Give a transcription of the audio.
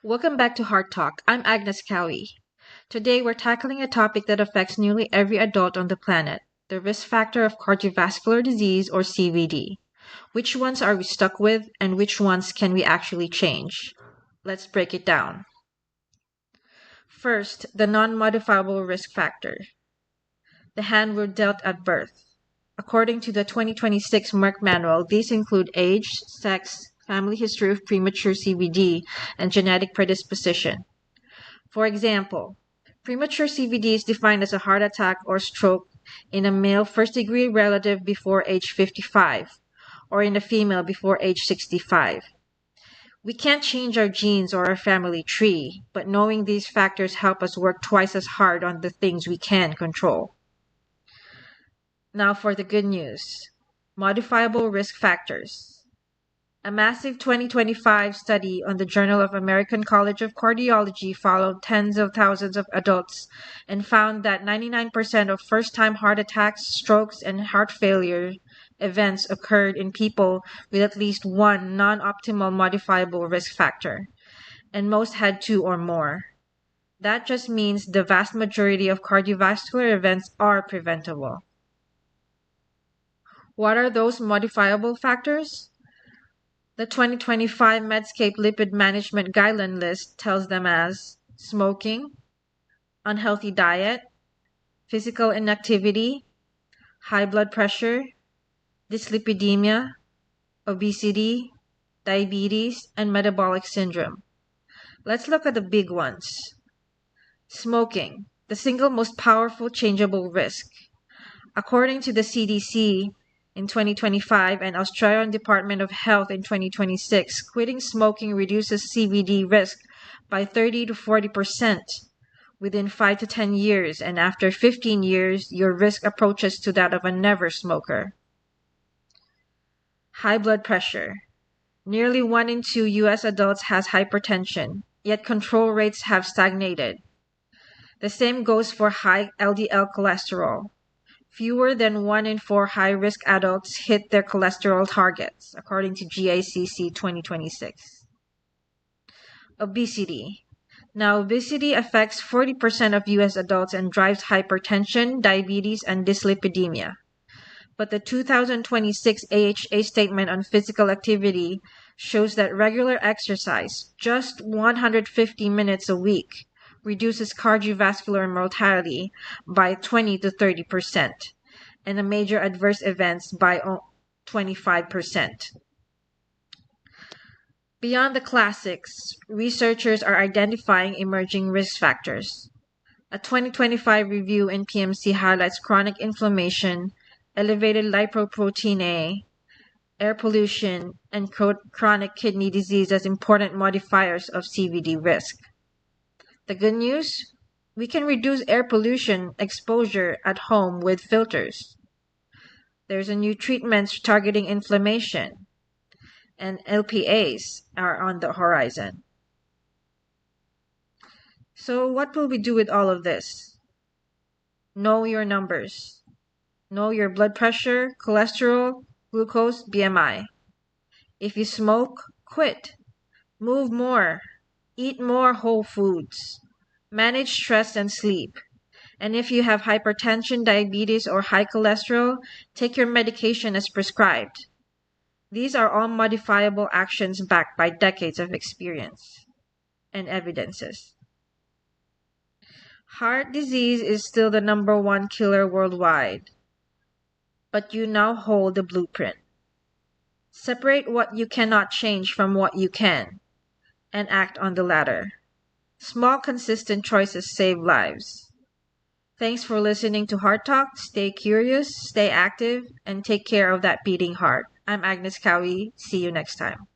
Welcome back to Heart Talk. I'm Agnes Cowie. Today we're tackling a topic that affects nearly every adult on the planet, the risk factor of cardiovascular disease or CVD. Which ones are we stuck with and which ones can we actually change? Let's break it down. First, the non-modifiable risk factor. The hand we're dealt at birth. According to the 2026 Merck Manual, these include age, sex, family history of premature CVD, and genetic predisposition. For example, premature CVD is defined as a heart attack or stroke in a male first-degree relative before age 55, or in a female before age 65. We can't change our genes or our family tree, but knowing these factors help us work twice as hard on the things we can control. Now for the good news. Modifiable risk factors. A massive 2025 study on the Journal of American College of Cardiology followed tens of thousands of adults and found that 99% of first-time heart attacks, strokes, and heart failure events occurred in people with at least one non-optimal modifiable risk factor, and most had two or more. That just means the vast majority of cardiovascular events are preventable. What are those modifiable factors? The 2025 Medscape Lipid Management Guideline list tells them as smoking, unhealthy diet, physical inactivity, high blood pressure, dyslipidemia, obesity, diabetes, and metabolic syndrome. Let's look at the big ones. Smoking, the single most powerful changeable risk. According to the CDC, in 2025 and Australian Department of Health in 2026, quitting smoking reduces CVD risk by 30 to 40% within 5 to 10 years, and after 15 years, your risk approaches to that of a never smoker. High blood pressure. Nearly 1 in 2 U.S. adults has hypertension, yet control rates have stagnated. The same goes for high LDL cholesterol. Fewer than 1 in 4 high-risk adults hit their cholesterol targets, according to GACC 2026. Obesity. Now, obesity affects 40% of U.S. adults and drives hypertension, diabetes, and dyslipidemia. But the 2026 AHA statement on physical activity shows that regular exercise, just 150 minutes a week, reduces cardiovascular mortality by 20 to 30% and the major adverse events by 25%. Beyond the classics, researchers are identifying emerging risk factors. A 2025 review in PMC highlights chronic inflammation, elevated lipoprotein A, air pollution, and chronic kidney disease as important modifiers of CVD risk. The good news? We can reduce air pollution exposure at home with filters. There's a new treatment targeting inflammation, and LPAs are on the horizon. So what will we do with all of this? Know your numbers. Know your blood pressure, cholesterol, glucose, BMI. If you smoke, quit. Move more. Eat more whole foods. Manage stress and sleep. And if you have hypertension, diabetes, or high cholesterol, take your medication as prescribed. These are all modifiable actions backed by decades of experience and evidences. Heart disease is still the #1 killer worldwide, but you now hold the blueprint. Separate what you cannot change from what you can, and act on the latter. Small, consistent choices save lives. Thanks for listening to Heart Talk. Stay curious, stay active, and take care of that beating heart. I'm Agnes Cowie. See you next time.